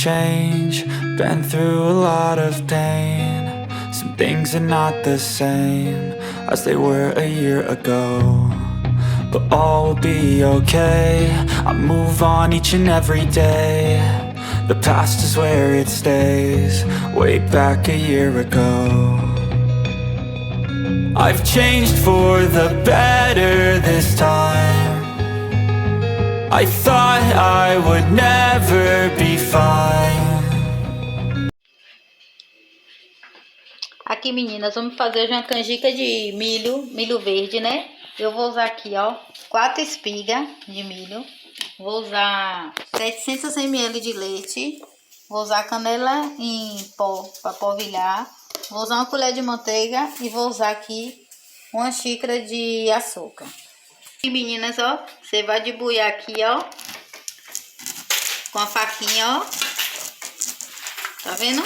change, been through a lot of pain. Some things are not the same as they were a year ago, but all will be okay. I move on each and every day. The past is where it stays, way back a year ago. I've changed for the better this time. I thought I would never be fine. Aqui, meninas, vamos fazer hoje uma canjica de milho verde, né? Eu vou usar aqui, ó, 4 espigas de milho. Vou usar 700 ml de leite. Vou usar canela em pó para polvilhar. Vou usar uma colher de manteiga e vou usar aqui uma xícara de açúcar. E meninas, ó, você vai debulhar aqui, ó, com a faquinha, ó. Tá vendo?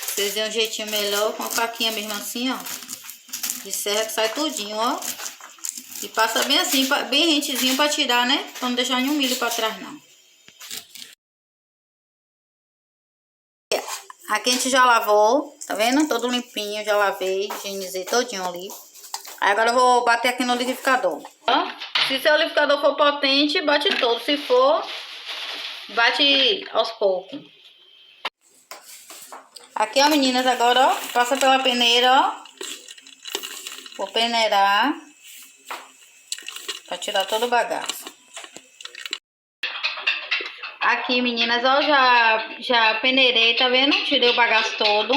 Vocês dêem um jeitinho melhor com a faquinha mesmo assim, ó. De serra que sai tudinho, ó. E passa bem assim, bem rentezinho pra tirar, né? Pra não deixar nenhum milho pra trás, não. Aqui a gente já lavou, tá vendo? Todo limpinho, já lavei, higienizei todinho ali. Aí agora eu vou bater aqui no liquidificador. Ó, se seu liquidificador for potente, bate todo. Se for, bate aos poucos. Aqui, ó, meninas, agora, ó, passa pela peneira, ó. Vou peneirar pra tirar todo o bagaço. Aqui, meninas, ó, já peneirei, tá vendo? Tirei o bagaço todo.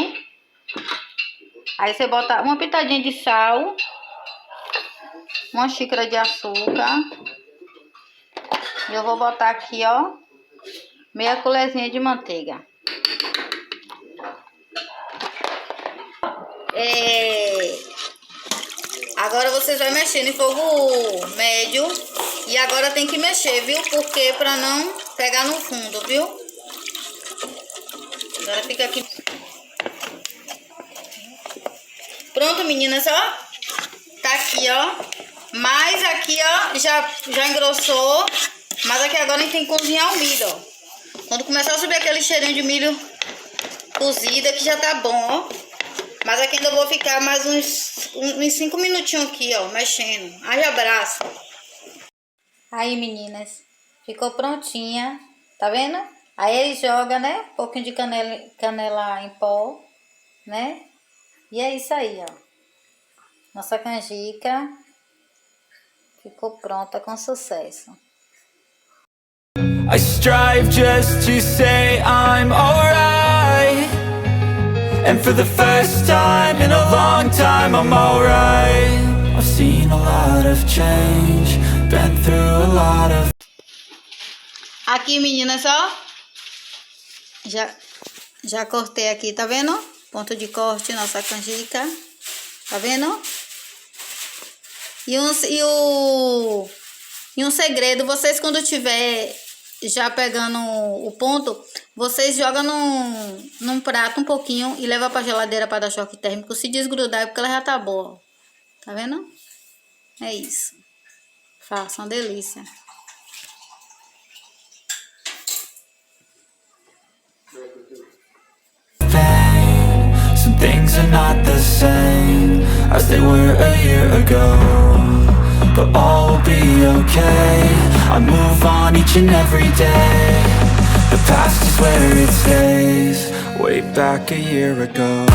Aí você bota uma pitadinha de sal, uma xícara de açúcar. E eu vou botar aqui, ó, meia colherzinha de manteiga. Agora vocês vão mexer em fogo médio. E agora tem que mexer, viu? Porque pra não pegar no fundo, viu? Agora fica aqui. Pronto, meninas, ó. Tá aqui, ó. Mas aqui, ó, já engrossou. Mas aqui agora a gente tem que cozinhar o milho, ó. Quando começar a subir aquele cheirinho de milho cozido, aqui já tá bom, ó. Mas aqui ainda vou ficar mais uns 5 minutinhos aqui, ó, mexendo. Haja abraço. Aí, meninas, ficou prontinha, tá vendo? Aí ele joga, né, um pouquinho de canela em pó, né? E é isso aí, ó. Nossa canjica ficou pronta com sucesso. I strive just to say I'm alright, and for the first time in a long time I'm alright. I've seen a lot of change, been through a lot of... Aqui, meninas, ó, já cortei aqui, tá vendo? Ponto de corte, nossa canjica, tá vendo? E um segredo, vocês quando tiver já pegando o ponto, vocês jogam num prato um pouquinho e leva pra geladeira para dar choque térmico. Se desgrudar é porque ela já tá boa, tá vendo? É isso. Faça, uma delícia. Some things are not the same as they were a year ago, but all will be okay. I move on each and every day. The past is where it stays, way back a year ago.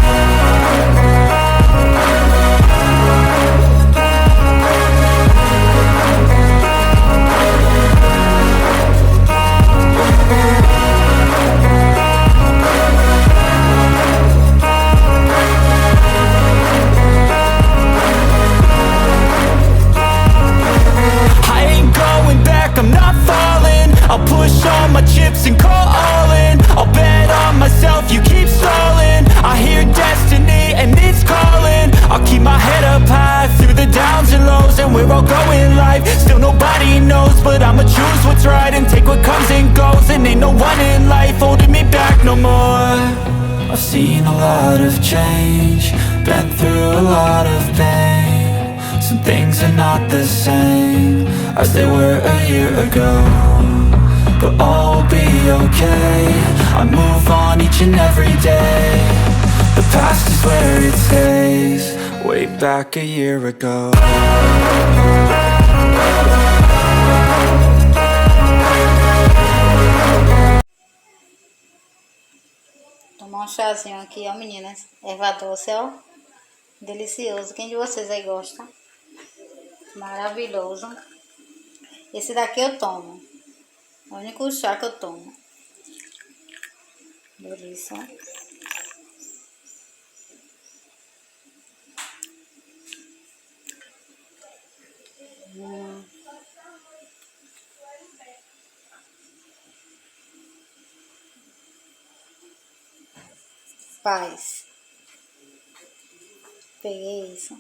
I'll push all my chips and call all in. I'll bet on myself, you keep stalling. I hear destiny and it's calling. I'll keep my head up high through the downs and lows. And we're all going live, still nobody knows. But I'ma choose what's right and take what comes and goes. And ain't no one in life holding me back no more. I've seen a lot of change, been through a lot of pain. Some things are not the same as they were a year ago, but all will be okay. I move on each and every day. The past is where it stays, way back a year ago. Tomar um chazinho aqui, ó, meninas. Erva doce, ó. Delicioso. Quem de vocês aí gosta? Maravilhoso. Esse daqui eu tomo. É o único chá que eu tomo. Delícia. Paz. Peguei isso.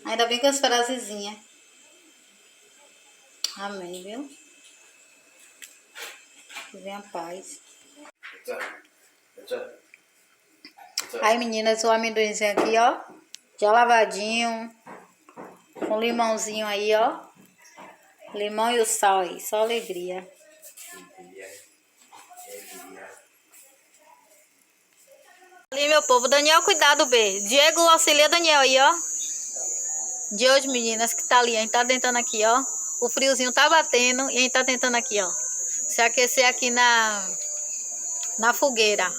Ainda bem com as frasezinhas. Amém, viu? Que venha paz. Aí, meninas, o amendoinzinho aqui, ó. Já lavadinho. Com limãozinho aí, ó. Limão e o sal aí. Só alegria. Ali, meu povo. Daniel, cuidado, B. Diego auxilia Daniel aí, ó. De hoje, meninas, que tá ali. A gente tá tentando aqui, ó. O friozinho tá batendo e a gente tá tentando aqui, ó. Se aquecer aqui na fogueira.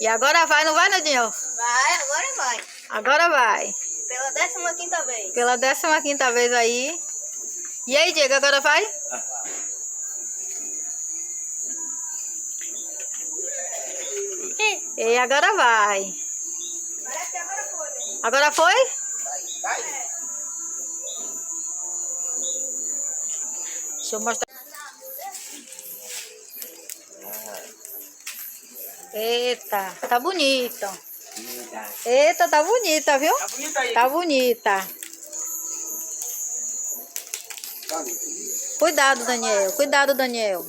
E agora vai, não vai, Daniel? Vai, agora vai. Agora vai. Pela 15ª vez. Pela 15ª vez aí. E aí, Diego, agora vai? E agora vai. Parece que agora foi, né? Agora foi? Vai. Deixa eu mostrar. Eita, tá bonito. Eita, tá bonita, viu? Tá bonita aí. Tá bonita. Cuidado, Daniel. Cuidado, Daniel.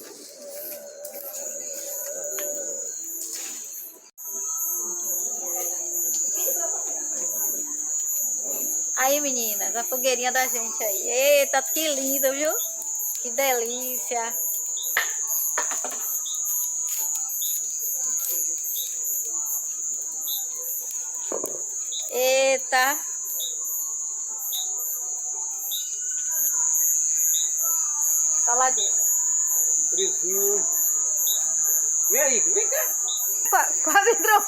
Aí, meninas, a fogueirinha da gente aí. Eita, que linda, viu? Que delícia. Eita. Fala, Diego. Friozinho. Vem aí, vem cá. Quase entrou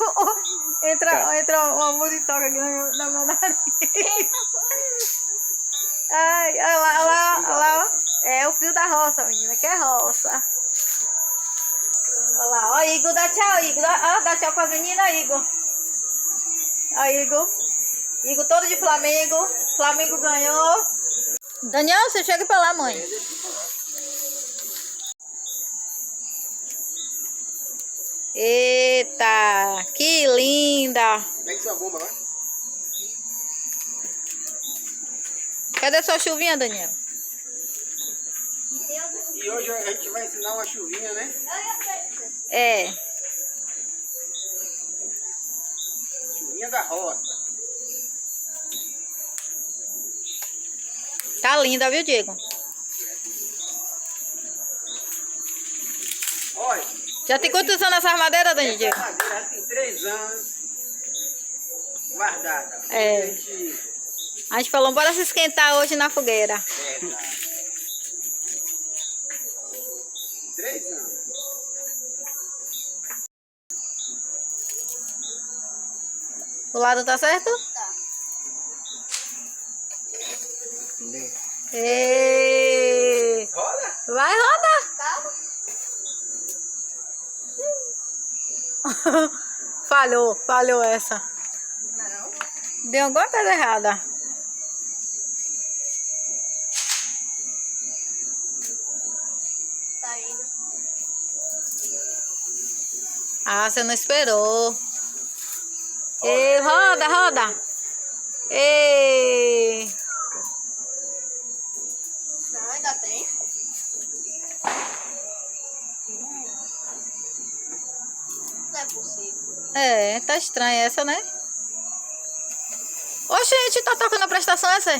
uma muriçoca aqui na minha nariz. Ai, olha lá, ó. É o frio da roça, menina, que é roça. Olha lá, ó, Igor, dá tchau, Igor. Dá tchau pra menina, Igor. Ó, Igor. Igor todo de Flamengo. Flamengo ganhou. Daniel, você chega pra lá, mãe. Eita, que linda. Pega sua bomba lá. Cadê sua chuvinha, Daniel? E hoje a gente vai ensinar uma chuvinha, né? É. Chuvinha da roça. Tá linda, viu, Diego? Olha. Já tem quantos anos essa armadeira, Daniel, Diego? Essa madeira já tem 3 anos guardada. É. A gente falou, bora se esquentar hoje na fogueira. É, tá. 3 anos. O lado tá certo? Tá. Ê! Roda? Vai, roda! Calma. Falhou essa. Não. Deu alguma coisa errada. Tá indo. Ah, você não esperou. Ei, roda! Ei! Não, ainda tem. Não é possível. É, tá estranha essa, né? Oxe, a gente tá tocando a prestação essa?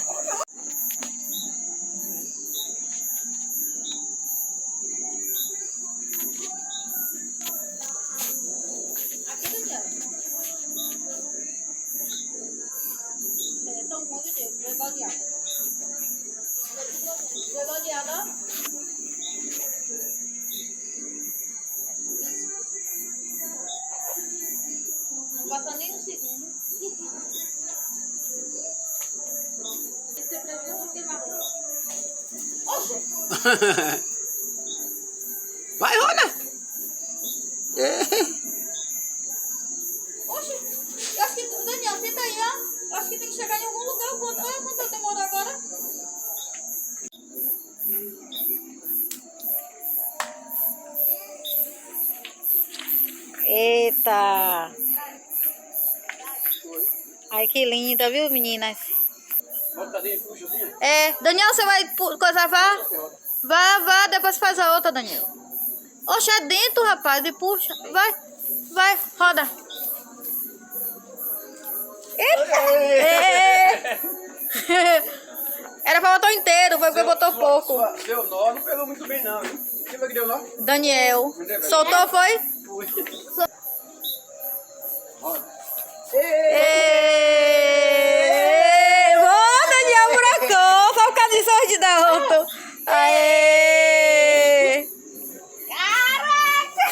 Não passa nem um segundo. Você prefere não queimar. Oxe! Vai, Rona! Oxe! Eu acho que, Daniel, senta aí, ó. Eu acho que tem que chegar em algum lugar. Olha quanto demora agora. Eita! Ai, que linda, viu, meninas? Bota dentro, puxa assim. É, Daniel, você vai coisar, vá? Vá, depois faz a outra, Daniel. Oxe, é dentro, rapaz, e puxa. Vai, roda. Eita! Era pra botar inteiro, foi porque botou pouco. Seu nó não pegou muito bem, não. Viu? Quem foi que deu nó? Daniel, soltou, foi? Fui. Roda. Boa, Daniel, buracão. Só por causa de sorte da outra. Aê! Caraca!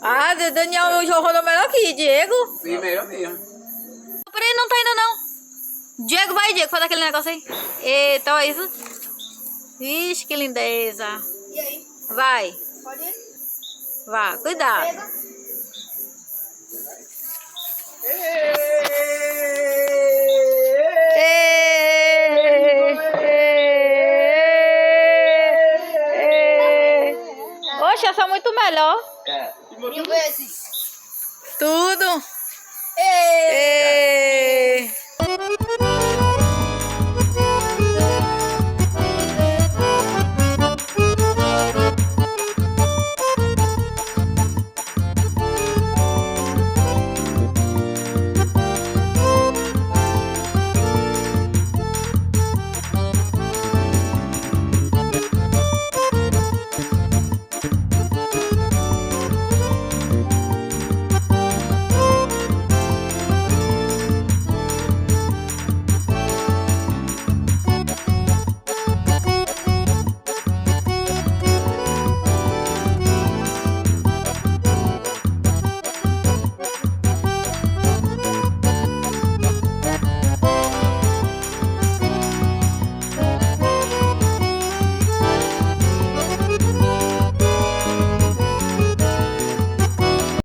Ah, Daniel jogou melhor que Diego. Bem melhor mesmo. Peraí, não tá indo não. Diego, vai, Diego, faz aquele negócio aí. Eita, olha isso. Vixe, que lindeza. E aí? Vai, Pode ir? vá, cuidado. Pega. Oxe, essa é muito melhor. É. Mil vezes. Tudo. Ei.